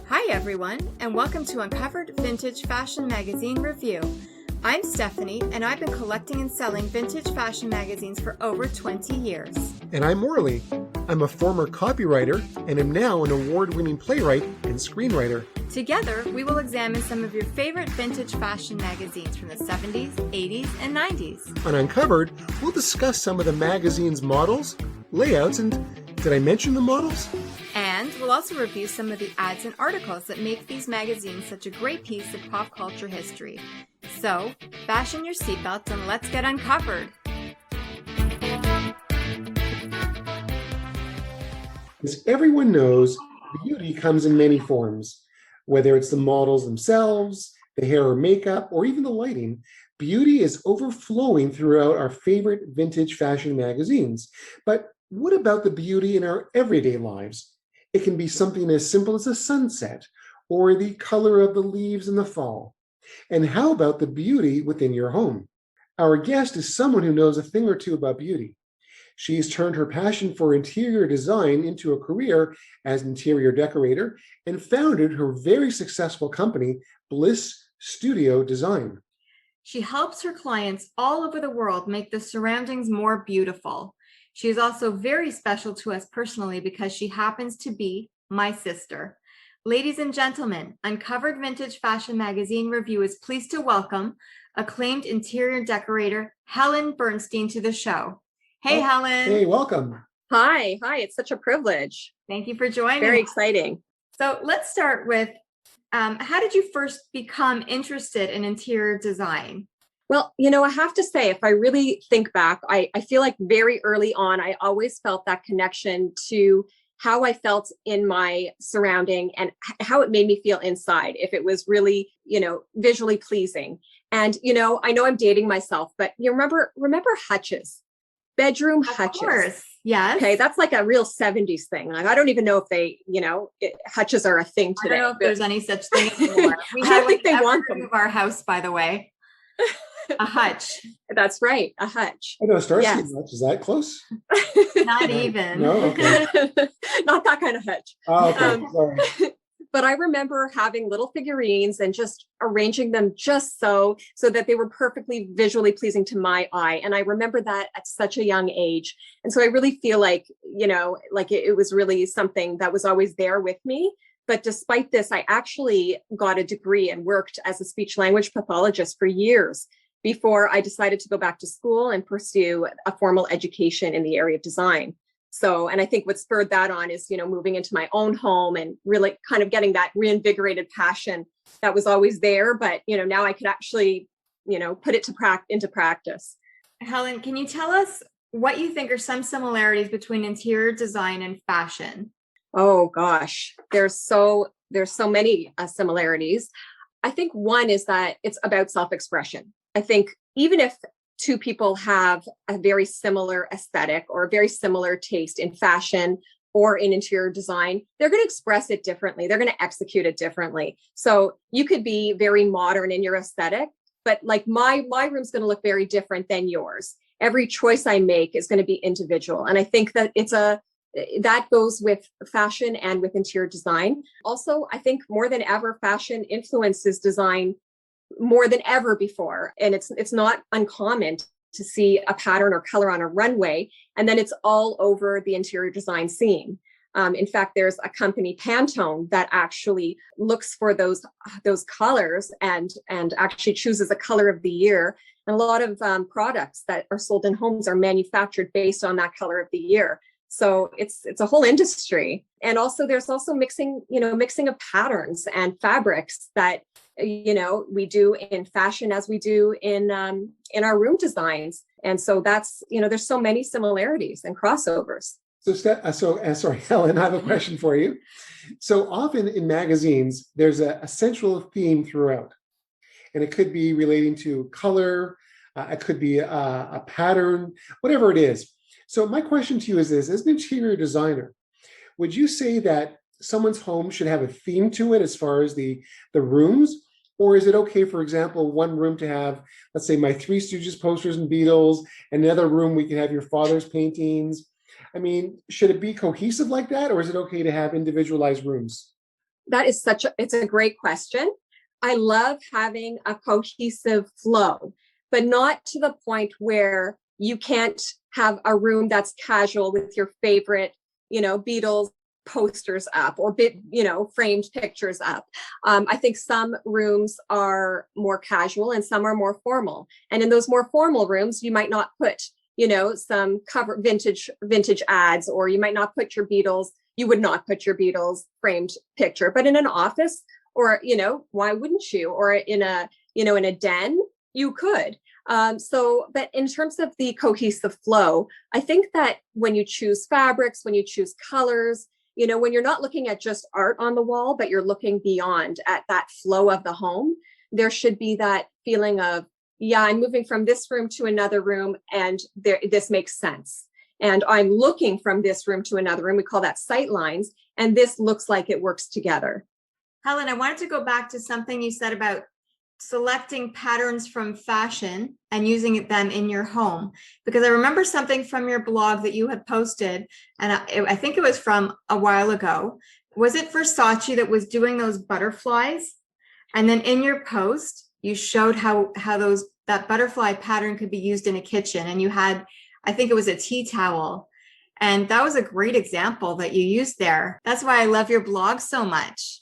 Hi everyone, and welcome to Uncovered Vintage Fashion Magazine Review. I'm Stephanie, and I've been collecting and selling vintage fashion magazines for over 20 years. And I'm Morley. I'm a former copywriter and am now an award-winning playwright and screenwriter. Together, we will examine some of your favorite vintage fashion magazines from the 70s, 80s, and 90s. On Uncovered, we'll discuss some of the magazine's models, layouts, and did I mention the models? And we'll also review some of the ads and articles that make these magazines such a great piece of pop culture history. So, fasten your seatbelts and let's get uncovered. As everyone knows, beauty comes in many forms. Whether it's the models themselves, the hair or makeup, or even the lighting, beauty is overflowing throughout our favorite vintage fashion magazines. But what about the beauty in our everyday lives? It can be something as simple as a sunset or the color of the leaves in the fall. And how about the beauty within your home? Our guest is someone who knows a thing or two about beauty. She has turned her passion for interior design into a career as an interior decorator and founded her very successful company, Bliss Studio Design. She helps her clients all over the world make the surroundings more beautiful. She is also very special to us personally because she happens to be my sister. Ladies and gentlemen, Uncovered Vintage Fashion Magazine Review is pleased to welcome acclaimed interior decorator Helen Bernstein to the show. Hey, Helen. Hey, welcome. Hi, it's such a privilege. Thank you for joining. Very exciting. So let's start with, how did you first become interested in interior design? Well, I have to say, if I really think back, I feel like very early on, I always felt that connection to how I felt in my surrounding and how it made me feel inside, if it was really, visually pleasing. And, I know I'm dating myself, but you remember hutches, bedroom hutches. Of course, yes. Okay, that's like a real 70s thing. Like, I don't even know if they, hutches are a thing today. I don't know if there's any such thing anymore. We I don't think they want them. them. Of our house, by the way. A hutch. That's right, a hutch. I know Starsky Yes. Hutch. Is that close? Not even. No, okay. Not that kind of hutch. Oh, okay. Sorry. But I remember having little figurines and just arranging them just so that they were perfectly visually pleasing to my eye. And I remember that at such a young age. And so I really feel like, it was really something that was always there with me. But despite this, I actually got a degree and worked as a speech language pathologist for years before I decided to go back to school and pursue a formal education in the area of design. So, and I think what spurred that on is, moving into my own home and really kind of getting that reinvigorated passion that was always there. But, now I could actually, put it into practice. Helen, can you tell us what you think are some similarities between interior design and fashion? Oh, gosh, there's so many similarities. I think one is that it's about self-expression. I think even if two people have a very similar aesthetic or a very similar taste in fashion or in interior design, they're going to express it differently. They're going to execute it differently. So you could be very modern in your aesthetic, but like my room's going to look very different than yours. Every choice I make is going to be individual. And I think that that goes with fashion and with interior design. Also, I think more than ever, fashion influences design more than ever before. And it's not uncommon to see a pattern or color on a runway, and then it's all over the interior design scene. In fact, there's a company, Pantone, that actually looks for those colors and actually chooses a color of the year. And a lot of products that are sold in homes are manufactured based on that color of the year. So it's a whole industry. And also there's also mixing of patterns and fabrics that, we do in fashion as we do in our room designs. And so that's, there's so many similarities and crossovers. Sorry, Helen, I have a question for you. So often in magazines, there's a central theme throughout, and it could be relating to color, it could be a pattern, whatever it is. So my question to you is this: as an interior designer, would you say that someone's home should have a theme to it as far as the rooms, Or is it okay, for example, one room to have, let's say, my Three Stooges posters and Beatles, and another room we can have your father's paintings? I mean, should it be cohesive like that, or is it okay to have individualized rooms? It's a great question. I love having a cohesive flow, but not to the point where you can't have a room that's casual with your favorite, Beatles posters up or framed pictures up. I think some rooms are more casual and some are more formal. And in those more formal rooms, you might not put, some cover vintage ads, or you might not put your Beatles. You would not put your Beatles framed picture, but in an office, or why wouldn't you? Or in a den, you could. But in terms of the cohesive flow, I think that when you choose fabrics, when you choose colors, when you're not looking at just art on the wall, but you're looking beyond at that flow of the home, there should be that feeling of, yeah, I'm moving from this room to another room, and this makes sense. And I'm looking from this room to another room. We call that sight lines. And this looks like it works together. Helen, I wanted to go back to something you said about selecting patterns from fashion and using them in your home, because I remember something from your blog that you had posted, and I think it was from a while ago. Was it Versace that was doing those butterflies? And then in your post, you showed how that butterfly pattern could be used in a kitchen, and you had, I think it was a tea towel. And that was a great example that you used there. That's why I love your blog so much.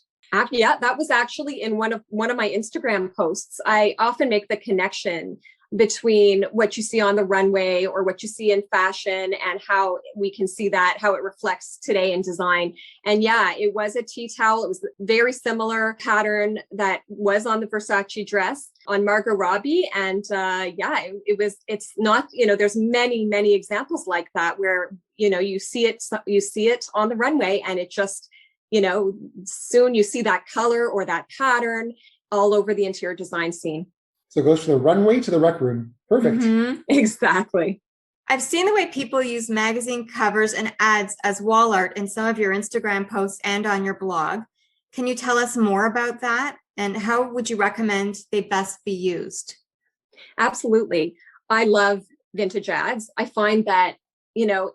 Yeah, that was actually in one of my Instagram posts. I often make the connection between what you see on the runway or what you see in fashion and how we can see that, how it reflects today in design. And yeah, it was a tea towel. It was a very similar pattern that was on the Versace dress on Margot Robbie. And it's not, there's many, many examples like that where, you see it on the runway, and it just, soon you see that color or that pattern all over the interior design scene. So it goes from the runway to the rec room. Perfect. Mm-hmm. Exactly. I've seen the way people use magazine covers and ads as wall art in some of your Instagram posts and on your blog. Can you tell us more about that? And how would you recommend they best be used? Absolutely. I love vintage ads. I find that,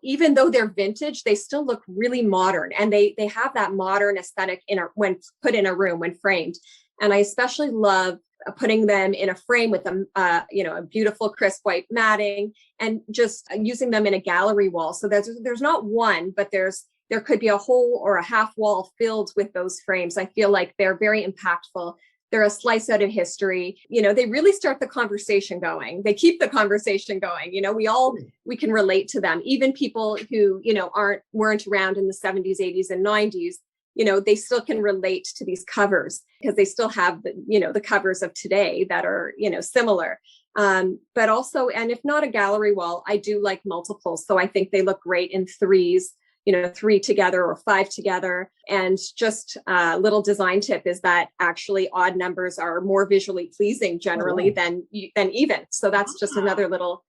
even though they're vintage, they still look really modern, and they have that modern aesthetic when put in a room, when framed. And I especially love putting them in a frame with a beautiful crisp white matting, and just using them in a gallery wall. So there's not one, but there could be a whole or a half wall filled with those frames. I feel like they're very impactful. They're a slice out of history. They really start the conversation going. They keep the conversation going. We can relate to them. Even people who, weren't around in the 70s, 80s, and 90s, they still can relate to these covers because they still have the covers of today that are, similar. But also, and if not a gallery wall, I do like multiples. So I think they look great in threes, 3 together or 5 together. And just a little design tip is that actually odd numbers are more visually pleasing generally than even. So that's just another little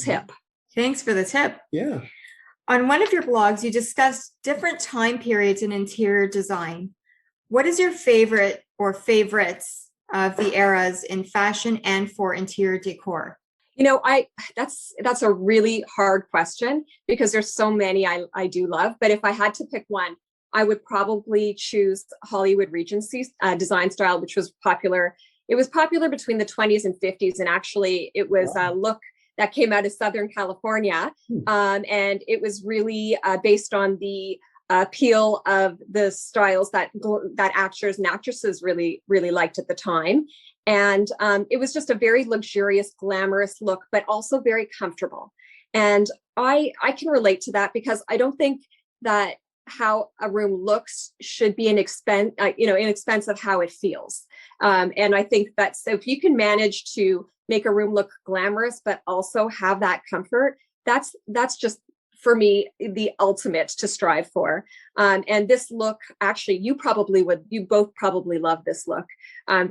tip. Thanks for the tip. Yeah. On one of your blogs, you discussed different time periods in interior design. What is your favorite or favorites of the eras in fashion and for interior decor? That's a really hard question because there's so many I do love. But if I had to pick one, I would probably choose Hollywood Regency design style, which was popular. It was popular between the 20s and 50s. And actually, it was a look that came out of Southern California. And it was really based on the appeal of the styles that actors and actresses really, really liked at the time. And it was just a very luxurious, glamorous look, but also very comfortable. And I can relate to that because I don't think that how a room looks should be in expense of how it feels. And I think that so if you can manage to make a room look glamorous, but also have that comfort, that's just, for me, the ultimate to strive for. And this look, actually, you both probably love this look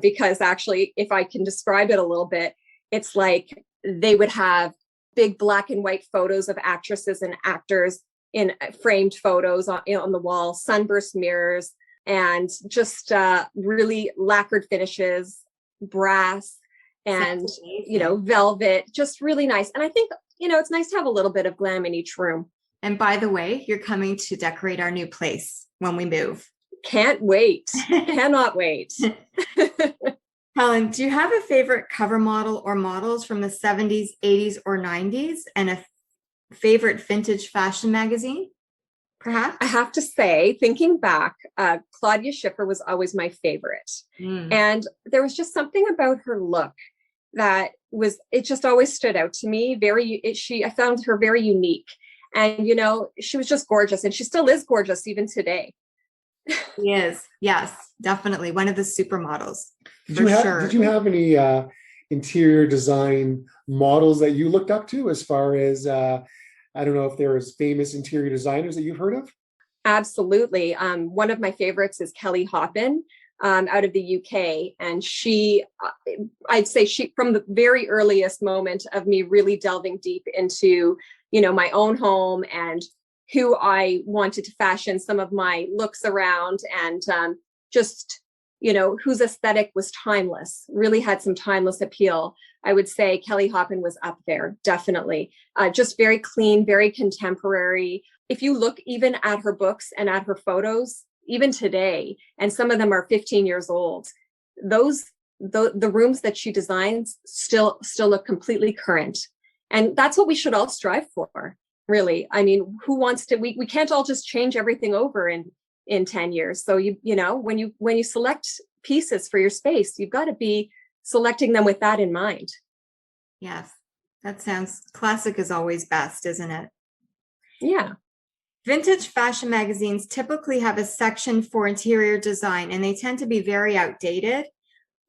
because actually, if I can describe it a little bit, it's like they would have big black and white photos of actresses and actors in framed photos on the wall, sunburst mirrors, and just really lacquered finishes. brass and, Sounds amazing. velvet, just really nice. And I think, it's nice to have a little bit of glam in each room. And by the way, you're coming to decorate our new place when we move. Can't wait. Cannot wait. Helen, do you have a favorite cover model or models from the 70s, 80s, or 90s, and a favorite vintage fashion magazine, perhaps? I have to say, thinking back, Claudia Schiffer was always my favorite. And there was just something about her look that it just always stood out to me. I found her very unique. And, she was just gorgeous, and she still is gorgeous even today. She is. Yes, definitely. One of the supermodels. Did you have any interior design models that you looked up to, as far as, I don't know if there was famous interior designers that you've heard of? Absolutely. One of my favorites is Kelly Hoppen, out of the UK. And I'd say she, from the very earliest moment of me really delving deep into, my own home and who I wanted to fashion some of my looks around, and just, whose aesthetic was timeless, really had some timeless appeal. I would say Kelly Hoppen was up there, definitely. Just very clean, very contemporary. If you look even at her books and at her photos, even today, and some of them are 15 years old, the rooms that she designs still look completely current. And that's what we should all strive for, really. I mean, who wants to, we can't all just change everything over in 10 years. So when you select pieces for your space, you've got to be selecting them with that in mind. Yes. That sounds, classic is always best, isn't it? Yeah. Vintage fashion magazines typically have a section for interior design, and they tend to be very outdated.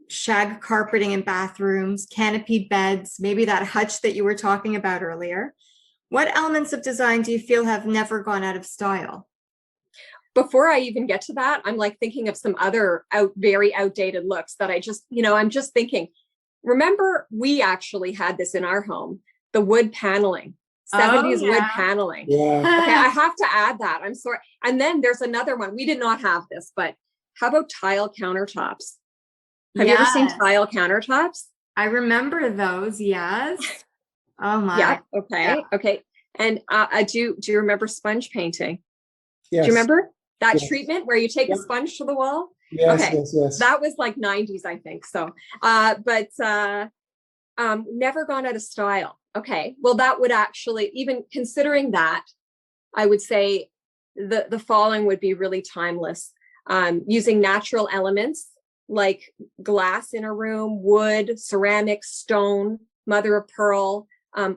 Shag carpeting in bathrooms, canopied beds, maybe that hutch that you were talking about earlier. What elements of design do you feel have never gone out of style? Before I even get to that, I'm like thinking of some other very outdated looks that I'm just thinking, remember, we actually had this in our home, the wood paneling, 70s wood paneling. Yeah. Okay, I have to add that. I'm sorry. And then there's another one. We did not have this, but how about tile countertops? Have you ever seen tile countertops? I remember those. Yes. Oh my. Yeah. Okay. Yeah. Okay. And do you remember sponge painting? Yes. Do you remember that Yes. treatment where you take a sponge to the wall? Yes. Okay. Yes. That was like 90s, I think. So, but never gone out of style. Okay. Well, that would actually, even considering that, I would say the following would be really timeless. Using natural elements like glass in a room, wood, ceramic, stone, mother of pearl,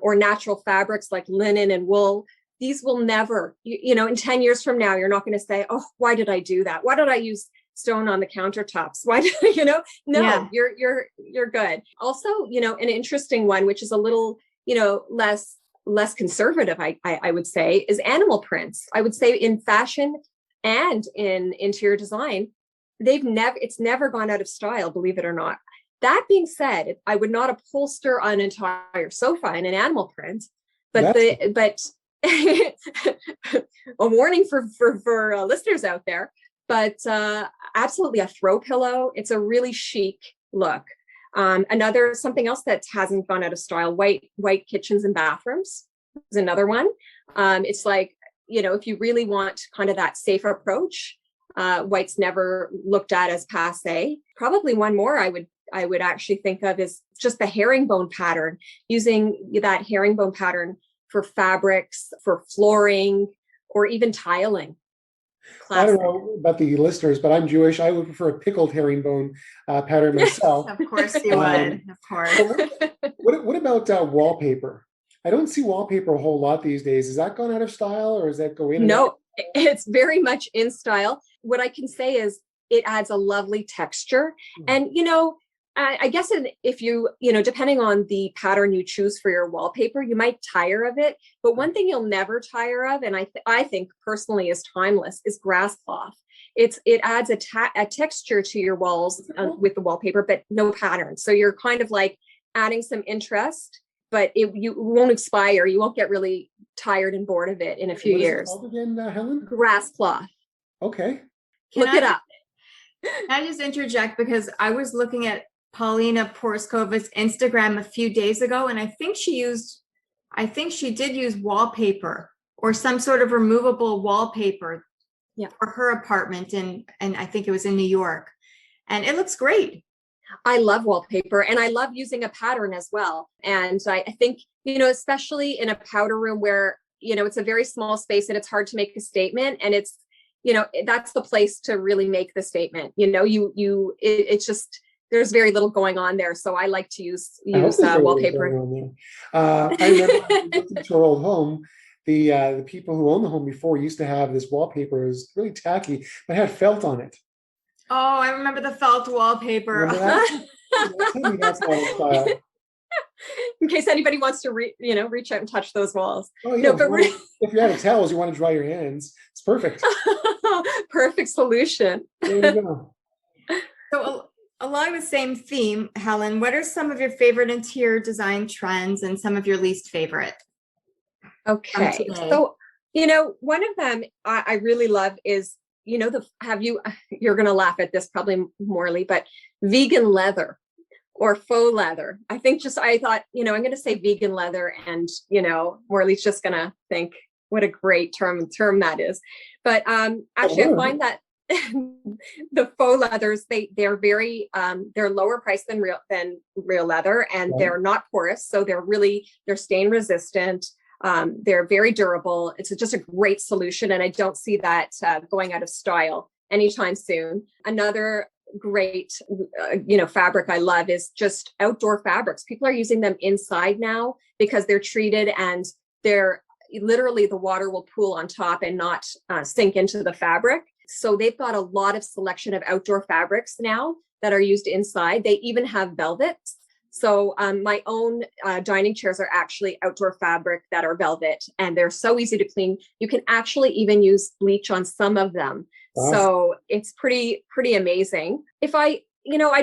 or natural fabrics like linen and wool. These will never, in 10 years from now, you're not going to say, oh, why did I do that? Why did I use stone on the countertops? Why did no, yeah. You're good. Also, an interesting one, which is a little, less conservative, I would say, is animal prints. I would say in fashion and in interior design, it's never gone out of style, believe it or not. That being said, I would not upholster an entire sofa in an animal print, but a warning for listeners out there, but absolutely a throw pillow. It's a really chic look. Something else that hasn't gone out of style, white kitchens and bathrooms is another one. It's like, if you really want kind of that safe approach, white's never looked at as passé. Probably one more I would actually think of is just the herringbone pattern, using that herringbone pattern for fabrics, for flooring, or even tiling. Classic. I don't know about the listeners, but I'm Jewish. I would prefer a pickled herringbone pattern myself. Of course you would. Of course. What about wallpaper? I don't see wallpaper a whole lot these days. Has that gone out of style, or is that going? No, it's very much in style. What I can say is it adds a lovely texture. And, I guess if you, depending on the pattern you choose for your wallpaper, you might tire of it. But one thing you'll never tire of, and I think personally is timeless, is grass cloth. It adds a texture to your walls with the wallpaper, but no pattern. So you're kind of like adding some interest, but you won't expire. You won't get really tired and bored of it in a few years. What is it called again, Helen? Grass cloth. Okay. Look it up. Can I just interject, because I was looking at Paulina Porskova's Instagram a few days ago, and I think she did use wallpaper or some sort of removable wallpaper for her apartment, and I think it was in New York, and it looks great. I love wallpaper, and I love using a pattern as well. And I think, especially in a powder room where, it's a very small space and it's hard to make a statement, and it's, that's the place to really make the statement. It's just, there's very little going on there. So I like to use wallpaper. I remember when we looked into our old home, the people who owned the home before used to have this wallpaper. It was really tacky, but had felt on it. Oh, I remember the felt wallpaper. That's my style. In case anybody wants to reach out and touch those walls. Oh, yeah. If you're out of towels, you want to dry your hands. It's perfect. Perfect solution. There you go. So along the same theme, Helen, what are some of your favorite interior design trends and some of your least favorite? Okay. So, one of them I really love is, you're going to laugh at this probably, Morley, but vegan leather or faux leather. I thought, I'm going to say vegan leather, and, Morley's just going to think what a great term that is. But actually, I find that the faux leathers, they're very, they're lower priced than real leather, and they're not porous. So they're stain resistant. They're very durable. It's just a great solution, and I don't see that going out of style anytime soon. Another great, fabric I love is just outdoor fabrics. People are using them inside now because they're treated, and they're literally, the water will pool on top and not sink into the fabric. So they've got a lot of selection of outdoor fabrics now that are used inside. They even have velvets. So my own dining chairs are actually outdoor fabric that are velvet, and they're so easy to clean. You can actually even use bleach on some of them. Wow. So it's pretty amazing. If I'd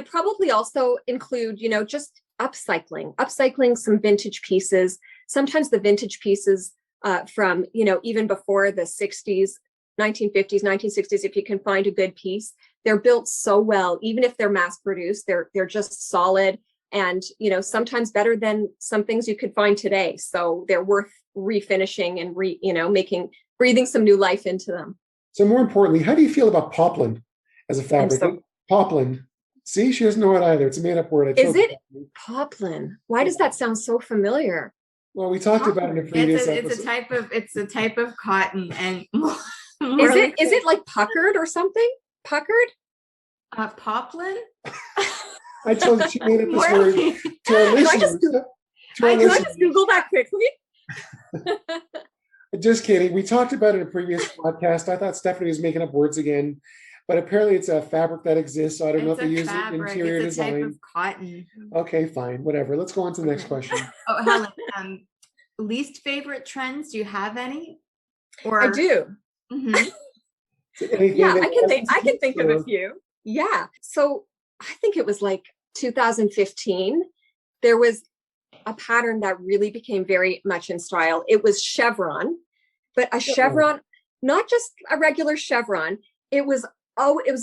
probably also include, just upcycling some vintage pieces. Sometimes the vintage pieces from, even before the 60s, 1950s, 1960s, if you can find a good piece, they're built so well. Even if they're mass produced, they're just solid. And, sometimes better than some things you could find today. So they're worth refinishing and breathing some new life into them. So more importantly, how do you feel about poplin as a fabric? Poplin. See, she doesn't know it either. It's a made up word. Is it poplin? Why does that sound so familiar? Well, we talked about it in a previous episode. It's a type of cotton, and is it like puckered or something? Puckered? Poplin? I told you she made up this word to our listeners. Can I just Google that quickly? Just kidding. We talked about it in a previous podcast. I thought Stephanie was making up words again, but apparently it's a fabric that exists. So I don't know if they use it in interior design. It's a type of cotton. Okay, fine, whatever. Let's go on to the next question. Oh, Helen, least favorite trends? Do you have any? Or I do. Mm-hmm. Yeah, I can think of a few. Yeah. So I think it was like 2015. There was a pattern that really became very much in style. It was chevron, but a chevron, not just a regular chevron. It was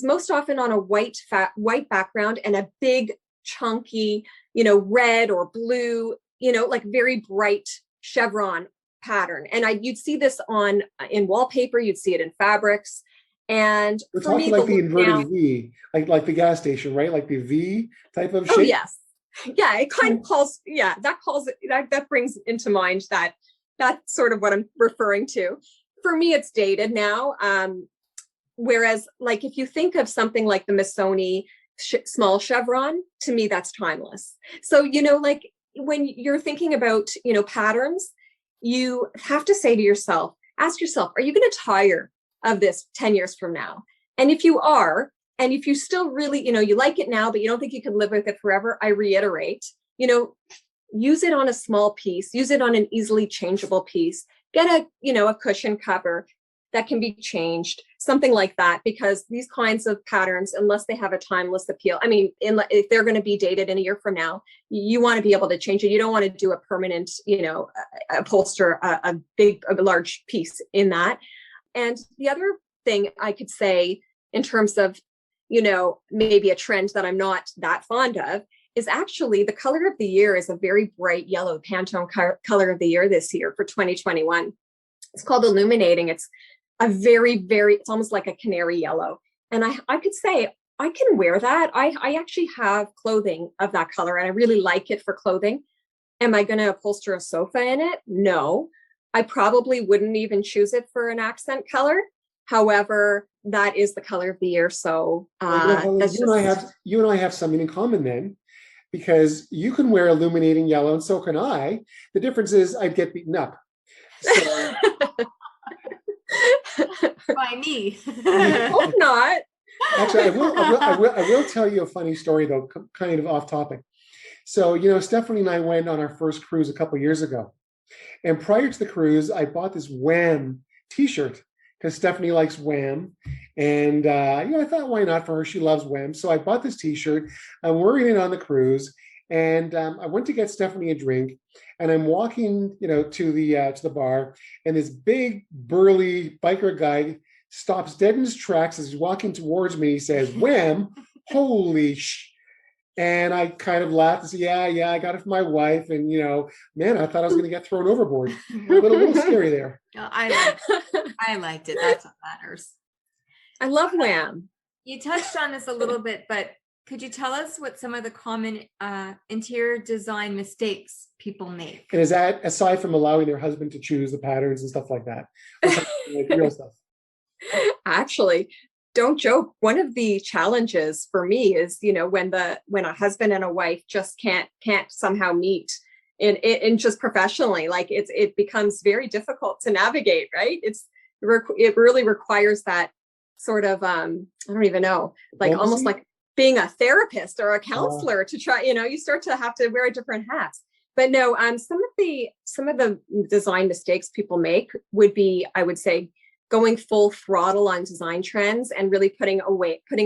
most often on a white background and a big chunky, red or blue, like very bright chevron pattern. And you'd see this in wallpaper, you'd see it in fabrics. And we're talking like the inverted V, like the gas station, right? Like the V type of shape. Oh, yes. Yeah, it kind of that brings into mind that's sort of what I'm referring to. For me, it's dated now. Whereas, like, if you think of something like the Missoni small chevron, to me, that's timeless. So, like when you're thinking about, patterns, you have to say to yourself, ask yourself, are you going to tire of this 10 years from now? And if you are, and if you still really, you like it now, but you don't think you can live with it forever, I reiterate, use it on a small piece, use it on an easily changeable piece, get a cushion cover that can be changed, something like that, because these kinds of patterns, unless they have a timeless appeal, I mean, if they're going to be dated in a year from now, you want to be able to change it. You don't want to do a permanent, upholster a large piece in that. And the other thing I could say in terms of, maybe a trend that I'm not that fond of, is actually the color of the year is a very bright yellow Pantone color of the year this year for 2021. It's called Illuminating. It's a very, very, it's almost like a canary yellow. And I could say I can wear that. I actually have clothing of that color and I really like it for clothing. Am I going to upholster a sofa in it? No, I probably wouldn't even choose it for an accent color. However, that is the color of the year. So Helen, you and I have something in common then, because you can wear illuminating yellow and so can I. The difference is I'd get beaten up. So, by me. Hope not. Actually, I will tell you a funny story though, kind of off topic. So, Stephanie and I went on our first cruise a couple of years ago. And prior to the cruise, I bought this Wham t-shirt because Stephanie likes Wham. And, I thought, why not for her? She loves Wham. So I bought this t-shirt. I'm wearing it on the cruise. And I went to get Stephanie a drink. And I'm walking, to the bar. And this big, burly biker guy stops dead in his tracks as he's walking towards me. He says, Wham, holy sh. And I kind of laughed and said, yeah, I got it for my wife. And, man, I thought I was going to get thrown overboard. A little scary there. I liked it. That's what matters. I love Wham. You touched on this a little bit, but could you tell us what some of the common interior design mistakes people make? And is that aside from allowing their husband to choose the patterns and stuff like that? Like real stuff. Actually, don't joke. One of the challenges for me is, when a husband and a wife just can't somehow meet in just professionally, like it becomes very difficult to navigate, right? It really requires that sort of, I don't even know, like almost like being a therapist or a counselor to try, you start to have to wear different hats. But no, some of the design mistakes people make would be, I would say, going full throttle on design trends and really putting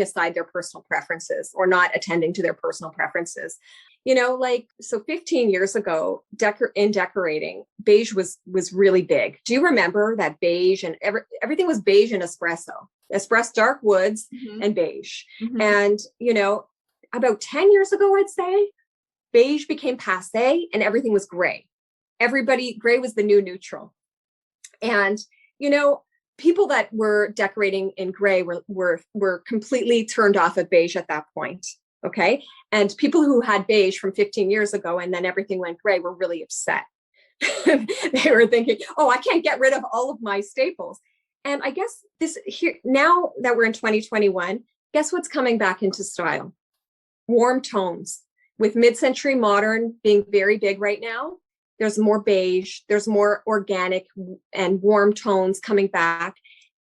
aside their personal preferences or not attending to their personal preferences. So 15 years ago, in decorating, beige was really big. Do you remember that beige and everything was beige and espresso dark woods and beige. Mm-hmm. And, about 10 years ago, I'd say beige became passé and everything was gray. Gray was the new neutral. And, people that were decorating in gray were completely turned off of beige at that point. Okay. And people who had beige from 15 years ago and then everything went gray were really upset. They were thinking, oh, I can't get rid of all of my staples. And I guess now that we're in 2021, guess what's coming back into style? Warm tones. With mid-century modern being very big right now, there's more beige, there's more organic and warm tones coming back.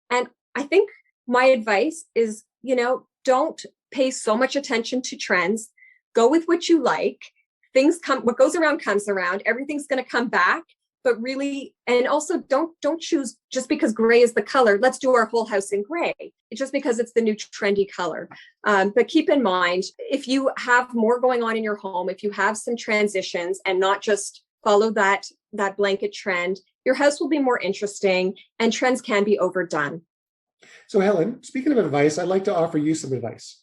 And I think my advice is, don't pay so much attention to trends. Go with what you like. What goes around comes around. Everything's going to come back. But really, and also don't choose just because gray is the color. Let's do our whole house in gray. It's just because it's the new trendy color. But keep in mind, if you have more going on in your home, if you have some transitions and not just follow that blanket trend, your house will be more interesting and trends can be overdone. So Helen, speaking of advice, I'd like to offer you some advice.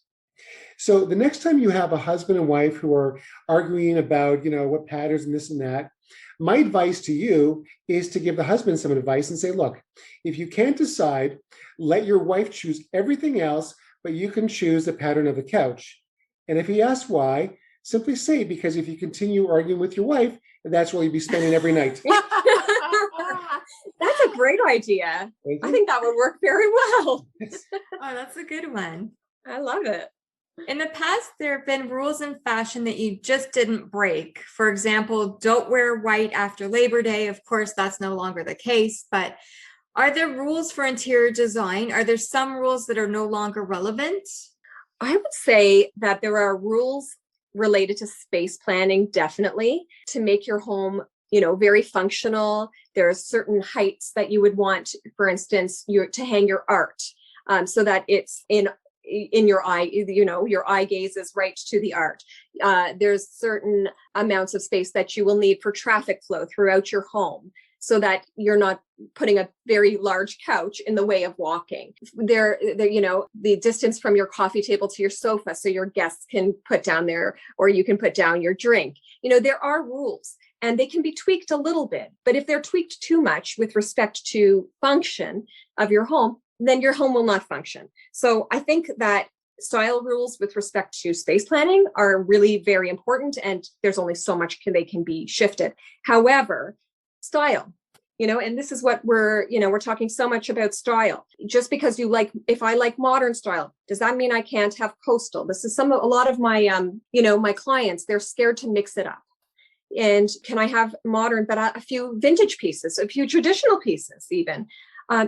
So the next time you have a husband and wife who are arguing about, what patterns and this and that, my advice to you is to give the husband some advice and say, look, if you can't decide, let your wife choose everything else, but you can choose the pattern of the couch. And if he asks why, simply say, because if you continue arguing with your wife, that's where you'll be spending every night. That's a great idea. I think that would work very well. Oh, that's a good one. I love it. In the past, there have been rules in fashion that you just didn't break. For example, don't wear white after Labor Day. Of course, that's no longer the case. But are there rules for interior design? Are there some rules that are no longer relevant? I would say that there are rules related to space planning, definitely, to make your home, very functional. There are certain heights that you would want, for instance, to hang your art, so that it's in your eye, your eye gaze is right to the art. There's certain amounts of space that you will need for traffic flow throughout your home. so that you're not putting a very large couch in the way of walking. The distance from your coffee table to your sofa, so your guests can put down or you can put down your drink. There are rules, and they can be tweaked a little bit. But if they're tweaked too much with respect to function of your home, then your home will not function. So I think that style rules with respect to space planning are really very important, and there's only so much they can be shifted. However, style, and this is what we're talking so much about style. Just because if I like modern style, does that mean I can't have coastal? This is a lot of my, my clients, they're scared to mix it up. And can I have modern, but a few vintage pieces, a few traditional pieces even?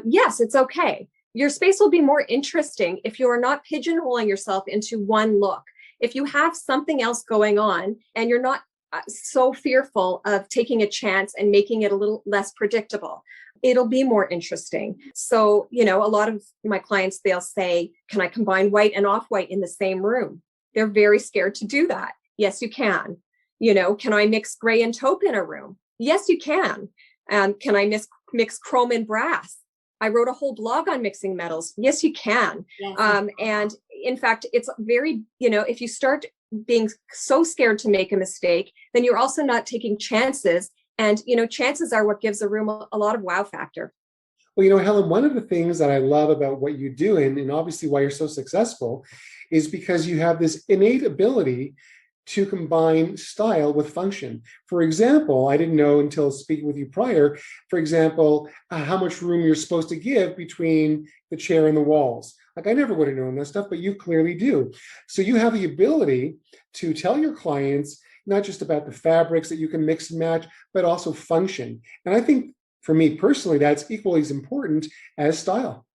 Yes, it's okay. Your space will be more interesting if you are not pigeonholing yourself into one look. If you have something else going on and you're not so fearful of taking a chance and making it a little less predictable, it'll be more interesting. So, a lot of my clients, they'll say, can I combine white and off-white in the same room? They're very scared to do that. Yes, you can. Can I mix gray and taupe in a room? Yes, you can. Can I mix chrome and brass? I wrote a whole blog on mixing metals. Yes, you can. Yes. And in fact, it's very, if you start being so scared to make a mistake, then you're also not taking chances. And, chances are what gives a room a lot of wow factor. Well, Helen, one of the things that I love about what you do, and obviously why you're so successful, is because you have this innate ability to combine style with function. For example, I didn't know until speaking with you prior, for example, how much room you're supposed to give between the chair and the walls. Like, I never would have known that stuff, but you clearly do. So you have the ability to tell your clients not just about the fabrics that you can mix and match, but also function. And I think for me personally, that's equally as important as style.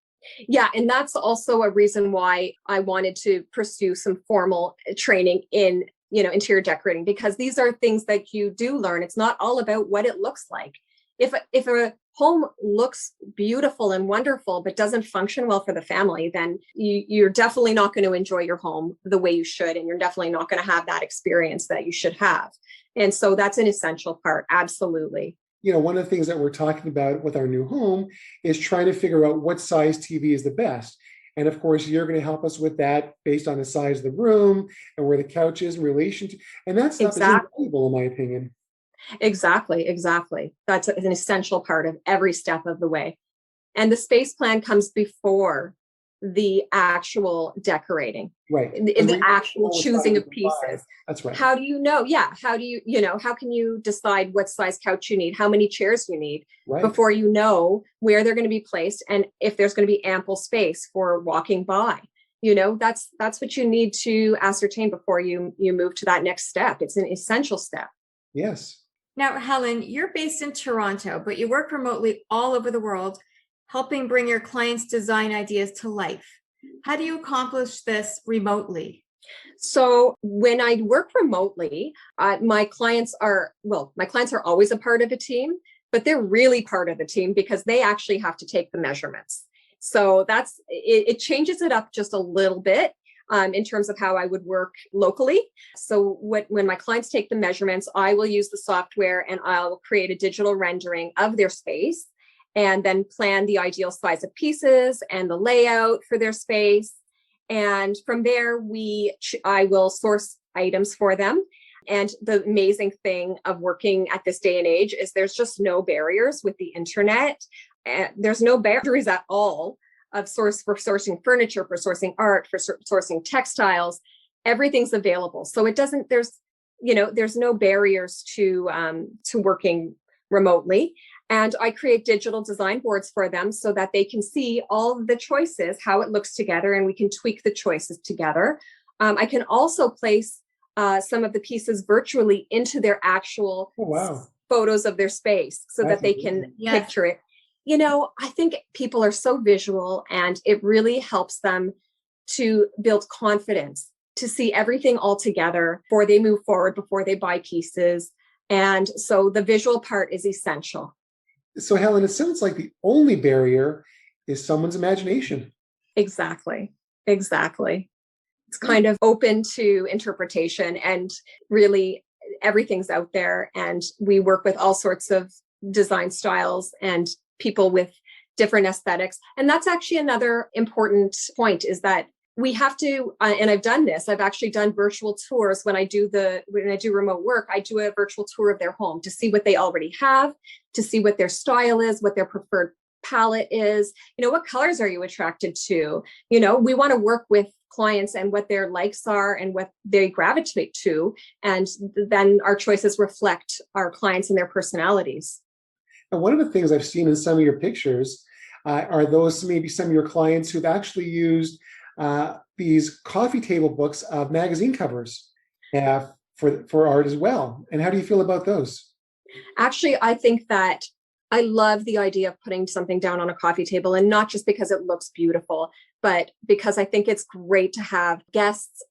Yeah, and that's also a reason why I wanted to pursue some formal training in interior decorating, because these are things that you do learn. It's not all about what it looks like. If a home looks beautiful and wonderful, but doesn't function well for the family, then you're definitely not going to enjoy your home the way you should. And you're definitely not going to have that experience that you should have. And so that's an essential part. Absolutely. One of the things that we're talking about with our new home is trying to figure out what size TV is the best. And of course, you're going to help us with that based on the size of the room and where the couch is in relation to, and that stuff is invaluable in my opinion. Exactly. That's an essential part of every step of the way. And the space plan comes before the actual decorating, right? The actual choosing of pieces. That's right. How do you know? Yeah. How can you decide what size couch you need, how many chairs you need, right, before you know where they're going to be placed and if there's going to be ample space for walking by? That's what you need to ascertain before you move to that next step. It's an essential step. Yes. Now, Helen, you're based in Toronto, but you work remotely all over the world, helping bring your clients' design ideas to life. How do you accomplish this remotely? So when I work remotely, my clients are always a part of a team, but they're really part of the team because they actually have to take the measurements. So it changes it up just a little bit in terms of how I would work locally. So when my clients take the measurements, I will use the software and I'll create a digital rendering of their space, and then plan the ideal size of pieces and the layout for their space. And from there, I will source items for them. And the amazing thing of working at this day and age is there's just no barriers with the internet. There's no boundaries at all for sourcing furniture, for sourcing art, for sourcing textiles. Everything's available. So there's no barriers to working remotely. And I create digital design boards for them so that they can see all the choices, how it looks together, and we can tweak the choices together. I can also place some of the pieces virtually into their actual photos of their space so that they can picture it. I think people are so visual, and it really helps them to build confidence, to see everything all together before they move forward, before they buy pieces. And so the visual part is essential. So Helen, it sounds like the only barrier is someone's imagination. Exactly. It's kind of open to interpretation, and really everything's out there. And we work with all sorts of design styles and people with different aesthetics. And that's actually another important point, is that we have to, and I've done this, I've actually done virtual tours when I do remote work. I do a virtual tour of their home to see what they already have, to see what their style is, what their preferred palette is, what colors are you attracted to? We want to work with clients and what their likes are and what they gravitate to. And then our choices reflect our clients and their personalities. And one of the things I've seen in some of your pictures are those maybe some of your clients who've actually used these coffee table books of magazine covers for art as well. And how do you feel about those? Actually, I think that I love the idea of putting something down on a coffee table, and not just because it looks beautiful, but because I think it's great to have guests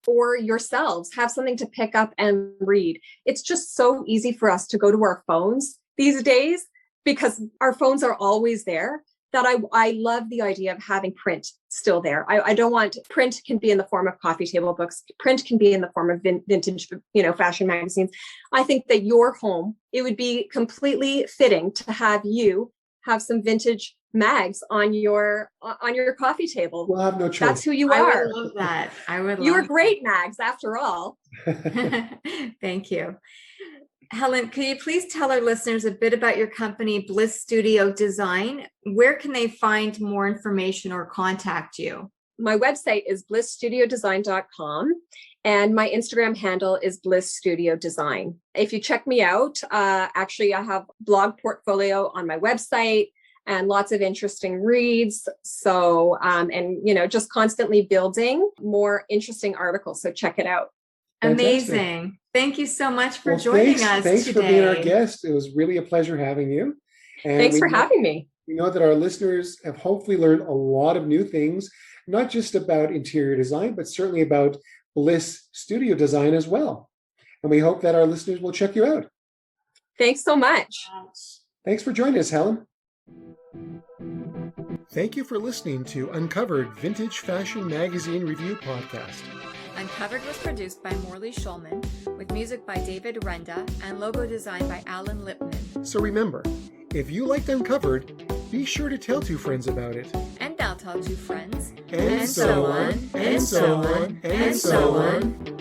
or yourselves have something to pick up and read. It's just so easy for us to go to our phones these days because our phones are always there, that I love the idea of having print still there. I don't want, print can be in the form of coffee table books. Print can be in the form of vintage, fashion magazines. I think that your home, it would be completely fitting to have you have some vintage mags on your coffee table. We'll have no choice. That's who you are. I would love that. You are great, mags, after all. Thank you. Helen, could you please tell our listeners a bit about your company, Bliss Studio Design? Where can they find more information or contact you? My website is blissstudiodesign.com, and my Instagram handle is Bliss Studio Design. If you check me out, actually, I have blog portfolio on my website and lots of interesting reads. So, just constantly building more interesting articles. So check it out. Amazing. Thank you so much for joining us thanks today. For being our guest. It was really a pleasure having you. And thanks for having me. We know that our listeners have hopefully learned a lot of new things, not just about interior design, but certainly about Bliss Studio Design as well. And we hope that our listeners will check you out. Thanks so much. Thanks for joining us, Helen. Thank you for listening to Uncovered Vintage Fashion Magazine Review Podcast. Uncovered was produced by Morley Schulman, with music by David Renda and logo design by Alan Lipman. So remember, if you liked Uncovered, be sure to tell 2 friends about it. And they'll tell 2 friends. And so on, and so on, and so on.